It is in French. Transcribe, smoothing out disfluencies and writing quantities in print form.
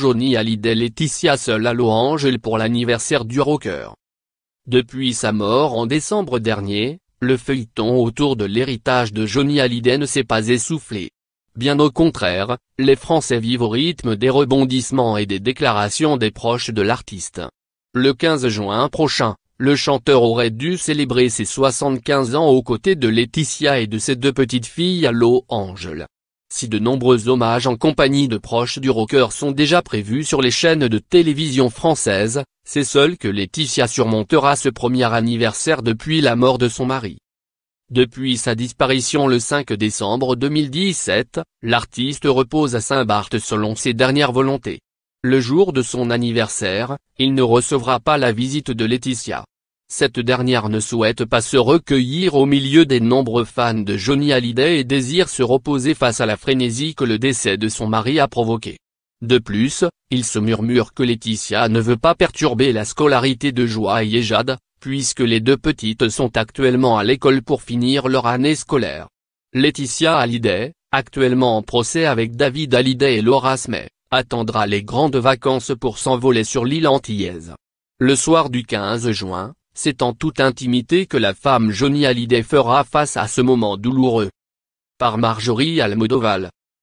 Johnny Hallyday Laetitia seule à Los Angeles pour l'anniversaire du rocker. Depuis sa mort en décembre dernier, le feuilleton autour de l'héritage de Johnny Hallyday ne s'est pas essoufflé. Bien au contraire, les Français vivent au rythme des rebondissements et des déclarations des proches de l'artiste. Le 15 juin prochain, le chanteur aurait dû célébrer ses 75 ans aux côtés de Laetitia et de ses deux petites filles à Los Angeles. Si de nombreux hommages en compagnie de proches du rocker sont déjà prévus sur les chaînes de télévision françaises, c'est seul que Laetitia surmontera ce premier anniversaire depuis la mort de son mari. Depuis sa disparition le 5 décembre 2017, l'artiste repose à Saint-Barth selon ses dernières volontés. Le jour de son anniversaire, il ne recevra pas la visite de Laetitia. Cette dernière ne souhaite pas se recueillir au milieu des nombreux fans de Johnny Hallyday et désire se reposer face à la frénésie que le décès de son mari a provoqué. De plus, il se murmure que Laetitia ne veut pas perturber la scolarité de Joy et Jade, puisque les deux petites sont actuellement à l'école pour finir leur année scolaire. Laetitia Hallyday, actuellement en procès avec David Hallyday et Laura Smith, attendra les grandes vacances pour s'envoler sur l'île antillaise. Le soir du 15 juin, c'est en toute intimité que la femme Johnny Hallyday fera face à ce moment douloureux. Par Marjorie Almodoval.